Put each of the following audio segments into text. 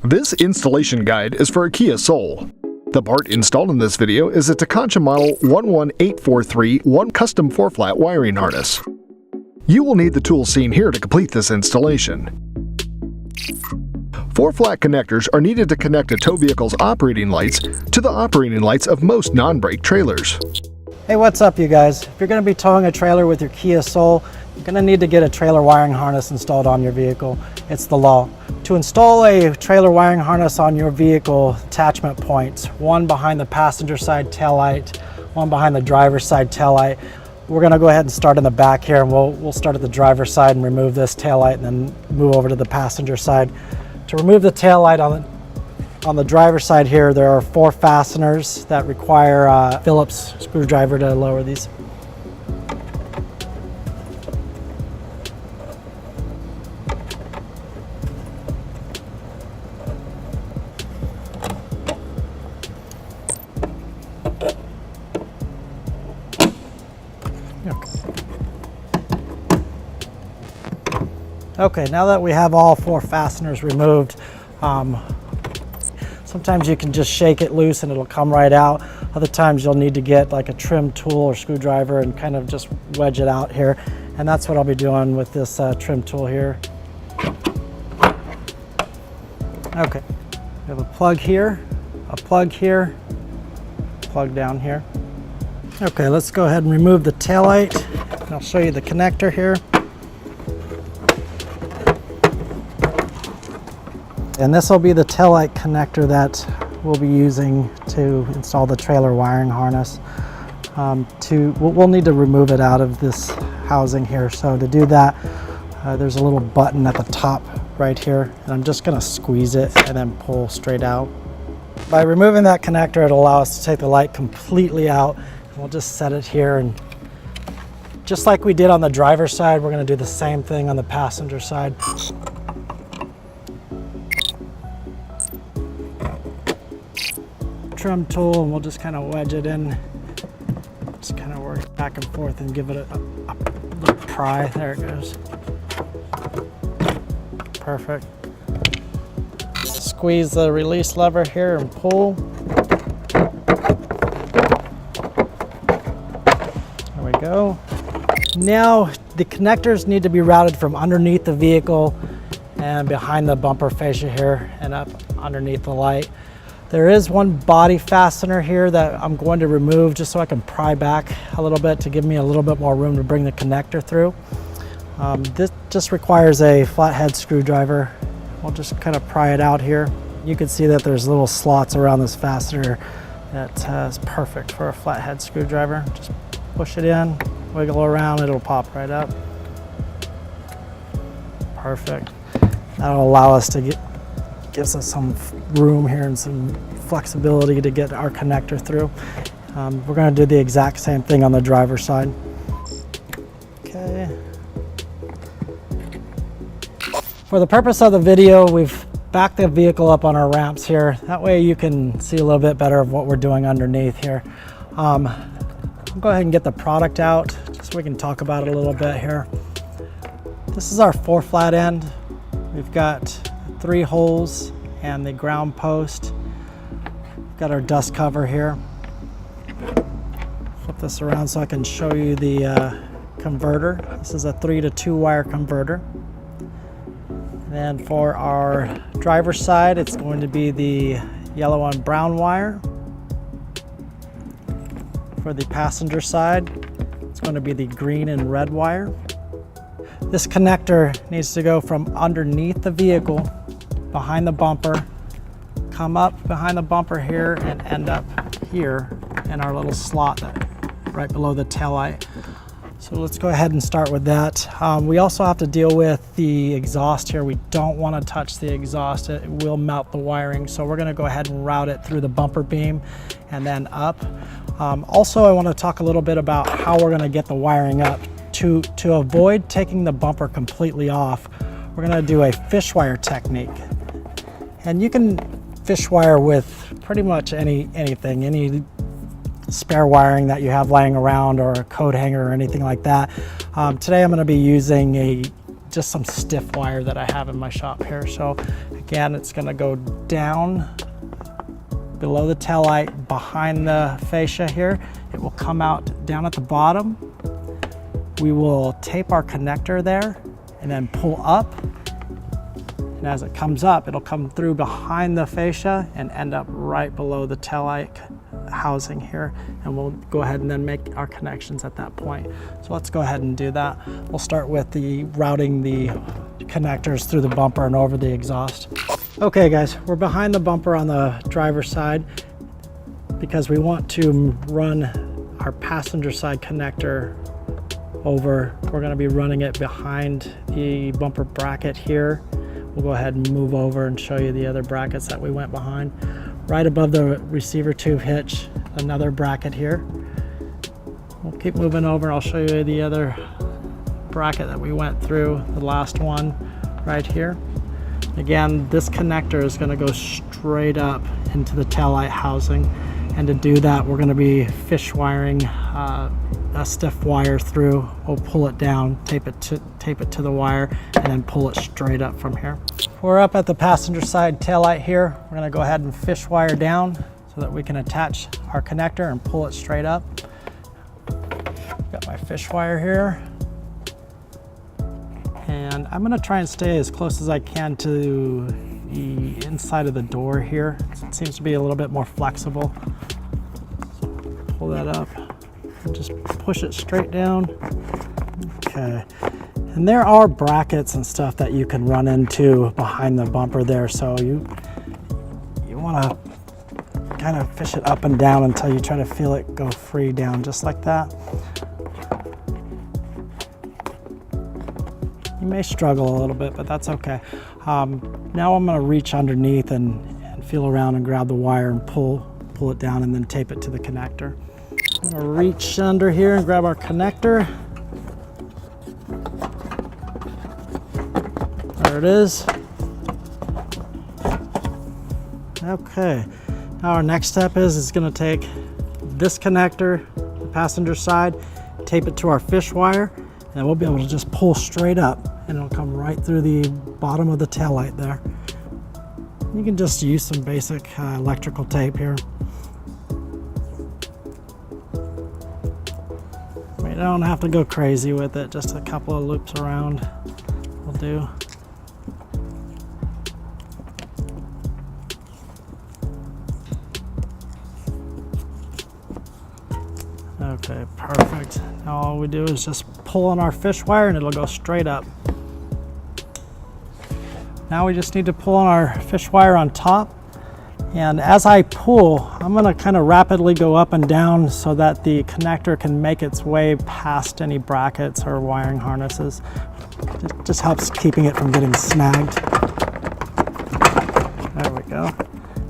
This installation guide is for a Kia Soul. The part installed in this video is a Tekonsha model 11843 custom 4-flat wiring harness. You will need the tools seen here to complete this installation. 4 flat connectors are needed to connect a tow vehicle's operating lights to the operating lights of most non-brake trailers. Hey, what's up you guys? If you're going to be towing a trailer with your Kia Soul, you're going to need to get a trailer wiring harness installed on your vehicle. It's the law. To install a trailer wiring harness on your vehicle, attachment points, one behind the passenger side tail light, one behind the driver's side tail light. We're going to go ahead and start in the back here, and we'll start at the driver's side and remove this tail light and then move over to the passenger side. To remove the tail light on the driver's side here, there are 4 fasteners that require a Phillips screwdriver to lower these. Okay, now that we have all 4 fasteners removed, sometimes you can just shake it loose and it'll come right out. Other times you'll need to get like a trim tool or screwdriver and kind of just wedge it out here. And that's what I'll be doing with this trim tool here. Okay, we have a plug here, plug down here. Okay, let's go ahead and remove the taillight. And I'll show you the connector here. And this will be the taillight connector that we'll be using to install the trailer wiring harness. We'll need to remove it out of this housing here. So to do that, there's a little button at the top right here, and I'm just gonna squeeze it and then pull straight out. By removing that connector, it'll allow us to take the light completely out. And we'll just set it here, and just like we did on the driver's side, we're gonna do the same thing on the passenger side. Trim tool, and we'll just kind of wedge it in, just kind of work back and forth and give it a little pry. There it goes. Perfect. Squeeze the release lever here and pull. There we go. Now the connectors need to be routed from underneath the vehicle and behind the bumper fascia here and up underneath the light. There is one body fastener here that I'm going to remove just so I can pry back a little bit to give me a little bit more room to bring the connector through. This just requires a flathead screwdriver. We'll just kind of pry it out here. You can see that there's little slots around this fastener that is perfect for a flathead screwdriver. Just push it in, wiggle around, it'll pop right up. Perfect. That'll allow us to gives us some room here and some flexibility to get our connector through. We're going to do the exact same thing on the driver's side. Okay. For the purpose of the video, we've backed the vehicle up on our ramps here. That way you can see a little bit better of what we're doing underneath here. I'll go ahead and get the product out just so we can talk about it a little bit here. This is our 4 flat end. We've got 3 holes and the ground post. We've got our dust cover here. Flip this around so I can show you the converter. This is a 3 to 2 wire converter. And then for our driver's side, it's going to be the yellow and brown wire. For the passenger side, it's going to be the green and red wire. This connector needs to go from underneath the vehicle, behind the bumper, come up behind the bumper here and end up here in our little slot right below the taillight. So let's go ahead and start with that. We also have to deal with the exhaust here. We don't want to touch the exhaust. It will melt the wiring. So we're going to go ahead and route it through the bumper beam and then up. Also, I want to talk a little bit about how we're going to get the wiring up. To avoid taking the bumper completely off, we're going to do a fish wire technique. And you can fish wire with pretty much anything, any spare wiring that you have laying around or a coat hanger or anything like that. Today I'm going to be using a just some stiff wire that I have in my shop here. So again, it's gonna go down below the taillight, behind the fascia here. It will come out down at the bottom. We will tape our connector there and then pull up. And as it comes up, it'll come through behind the fascia and end up right below the taillight housing here. And we'll go ahead and then make our connections at that point. So let's go ahead and do that. We'll start with routing the connectors through the bumper and over the exhaust. Okay guys, we're behind the bumper on the driver's side because we want to run our passenger side connector over. We're going to be running it behind the bumper bracket here. We'll go ahead and move over and show you the other brackets that we went behind. Right above the receiver tube hitch, another bracket here. We'll keep moving over and I'll show you the other bracket that we went through, the last one right here. Again, this connector is going to go straight up into the taillight housing. And to do that, we're going to be fish wiring a stiff wire through. We'll pull it down, tape it to the wire, and then pull it straight up from here. We're up at the passenger side taillight here. We're going to go ahead and fish wire down so that we can attach our connector and pull it straight up. Got my fish wire here. And I'm going to try and stay as close as I can to the inside of the door here. It seems to be a little bit more flexible. So pull that up and just push it straight down. Okay. And there are brackets and stuff that you can run into behind the bumper there. So you want to kind of fish it up and down until you try to feel it go free down, just like that. You may struggle a little bit, but that's okay. Now I'm going to reach underneath and feel around and grab the wire and pull it down and then tape it to the connector. I'm going to reach under here and grab our connector. There it is. Okay. Now our next step is going to take this connector, the passenger side, tape it to our fish wire, and we'll be able to just pull straight up and it'll come right through the bottom of the taillight there. You can just use some basic electrical tape here. We don't have to go crazy with it, just a couple of loops around will do. Okay, perfect. Now all we do is just pull on our fish wire and it'll go straight up. Now we just need to pull on our fish wire on top. And as I pull, I'm going to kind of rapidly go up and down so that the connector can make its way past any brackets or wiring harnesses. It just helps keeping it from getting snagged. There we go.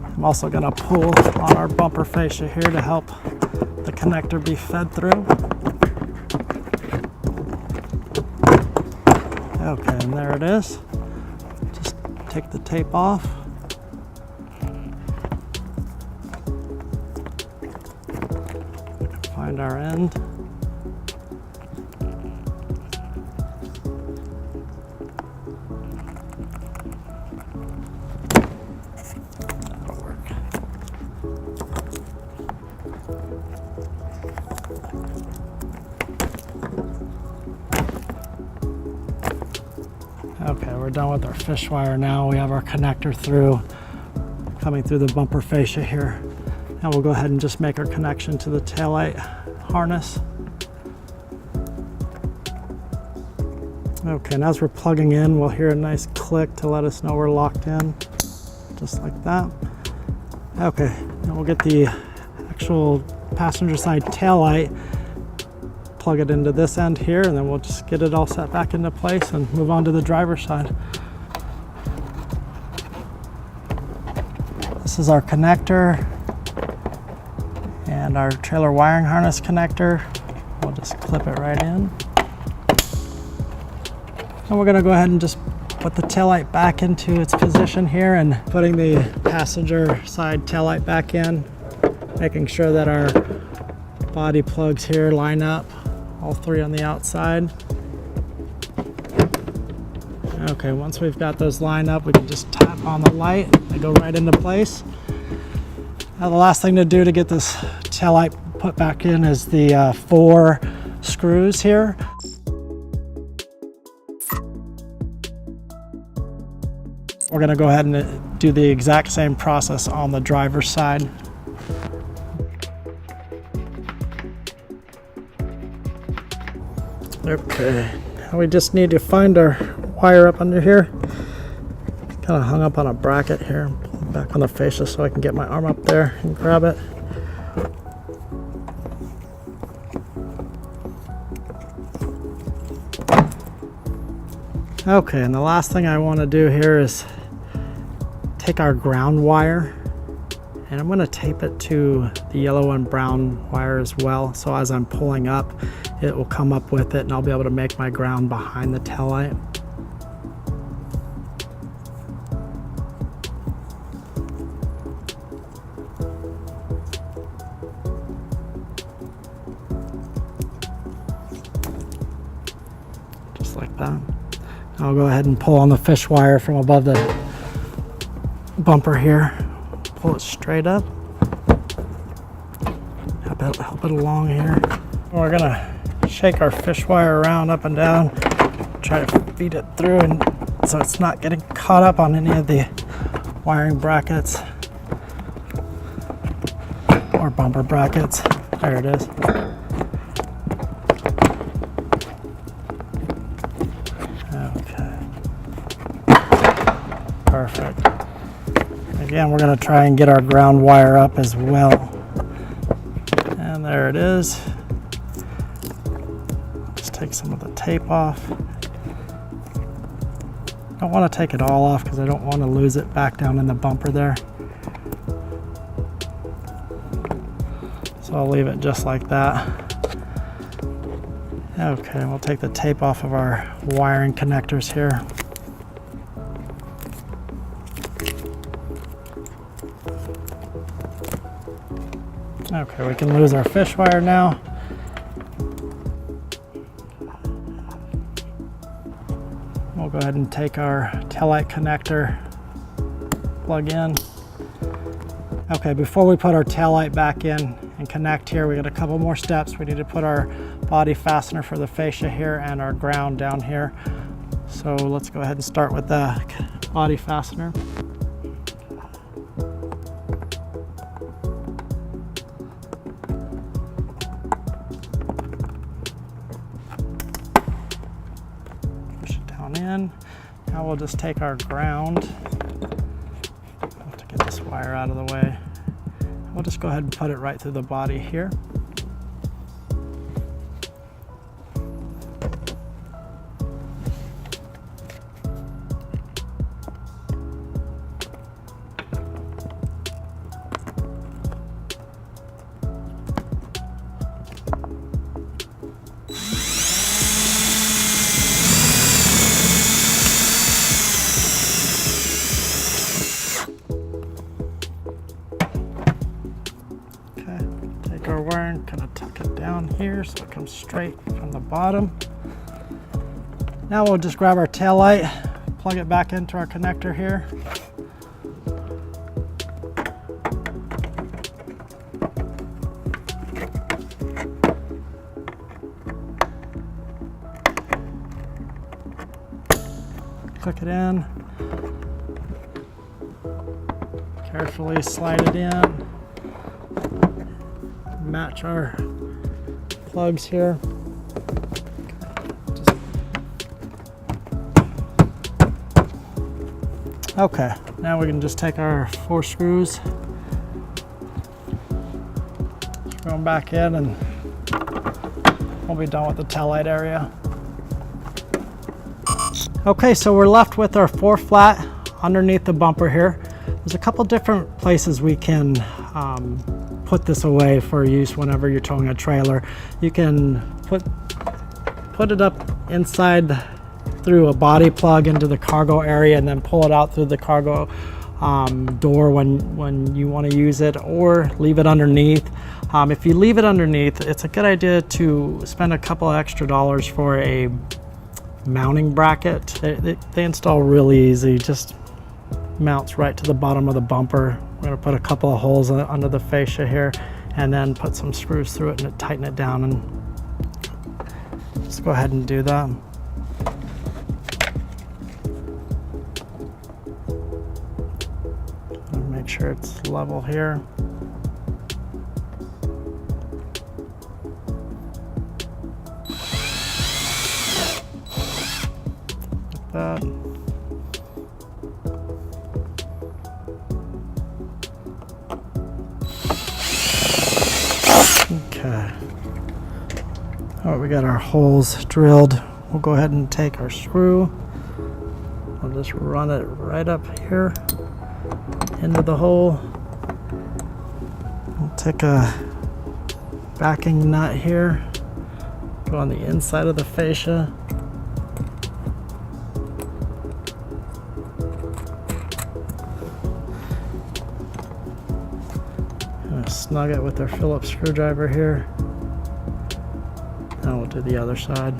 I'm also going to pull on our bumper fascia here to help the connector be fed through. Okay, and there it is. Just take the tape off. Find our end. That'll work. Okay, we're done with our fish wire now. We have our connector through, coming through the bumper fascia here. Now we'll go ahead and just make our connection to the taillight harness. Okay, and as we're plugging in, we'll hear a nice click to let us know we're locked in, just like that. Okay, now we'll get the actual passenger side taillight, plug it into this end here, and then we'll just get it all set back into place and move on to the driver's side. This is our connector and our trailer wiring harness connector. We'll just clip it right in. And we're going to go ahead and just put the taillight back into its position here, and putting the passenger side taillight back in, making sure that our body plugs here line up, all three on the outside. Okay, once we've got those lined up, we can just tap on the light. They go right into place. Now the last thing to do to get this taillight put back in is the 4 screws here. We're gonna go ahead and do the exact same process on the driver's side. Okay, now we just need to find our wire up under here. Kind of hung up on a bracket here. Pull it back on the fascia so I can get my arm up there and grab it. Okay, and the last thing I want to do here is take our ground wire, and I'm going to tape it to the yellow and brown wire as well. So as I'm pulling up, it will come up with it, and I'll be able to make my ground behind the taillight. Just like that. I'll go ahead and pull on the fish wire from above the bumper here. Pull it straight up. Help it along here. We're gonna shake our fish wire around up and down. Try to feed it through, and so it's not getting caught up on any of the wiring brackets or bumper brackets. There it is. Perfect. Again, we're going to try and get our ground wire up as well. And there it is. Just take some of the tape off. I don't want to take it all off because I don't want to lose it back down in the bumper there. So I'll leave it just like that. Okay, we'll take the tape off of our wiring connectors here. Okay, we can lose our fish wire now. We'll go ahead and take our taillight connector, plug in. Okay, before we put our taillight back in and connect here, we got a couple more steps. We need to put our body fastener for the fascia here and our ground down here. So let's go ahead and start with the body fastener. In. Now we'll just take our ground. I'll have to get this wire out of the way. We'll just go ahead and put it right through the body here. Our wiring, kind of tuck it down here so it comes straight from the bottom. Now we'll just grab our tail light, plug it back into our connector here. Click it in. Carefully slide it in. Match our plugs here. Okay, now we can just take our 4 screws, screw them back in, and we'll be done with the taillight area. Okay, so we're left with our 4 flat underneath the bumper here. There's a couple different places we can put this away for use whenever you're towing a trailer. You can put it up inside through a body plug into the cargo area and then pull it out through the cargo door when you want to use it, or leave it underneath. If you leave it underneath, it's a good idea to spend a couple extra dollars for a mounting bracket. They install really easy, just mounts right to the bottom of the bumper. We're going to put a couple of holes under the fascia here and then put some screws through it and tighten it down, and just go ahead and do that. Make sure it's level here. Like that. Okay. All right, we got our holes drilled. We'll go ahead and take our screw. We'll just run it right up here into the hole. We'll take a backing nut here, go on the inside of the fascia. Snug it with our Phillips screwdriver here. Now we'll do the other side.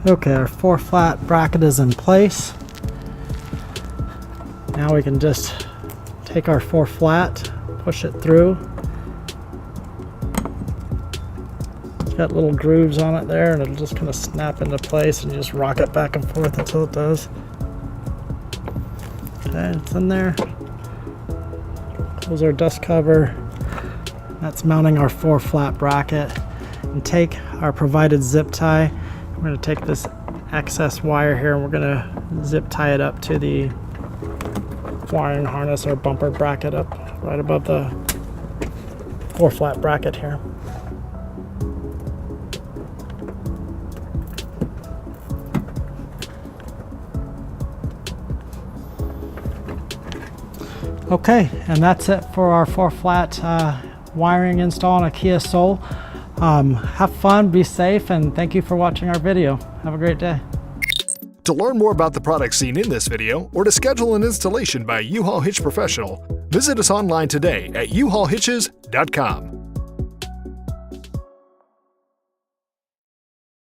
Okay, our 4-flat bracket is in place. Now we can just take our 4-flat, push it through. It's got little grooves on it there, and it'll just kind of snap into place, and you just rock it back and forth until it does. Okay, it's in there. Close our dust cover. That's mounting our 4-flat bracket. And take our provided zip tie. We're going to take this excess wire here and we're going to zip tie it up to the wiring harness or bumper bracket up right above the 4-flat bracket here. Okay, and that's it for our 4-flat wiring install on a Kia Soul. Have fun, be safe, and thank you for watching our video. Have a great day. To learn more about the products seen in this video, or to schedule an installation by U-Haul Hitch Professional, visit us online today at uhaulhitches.com.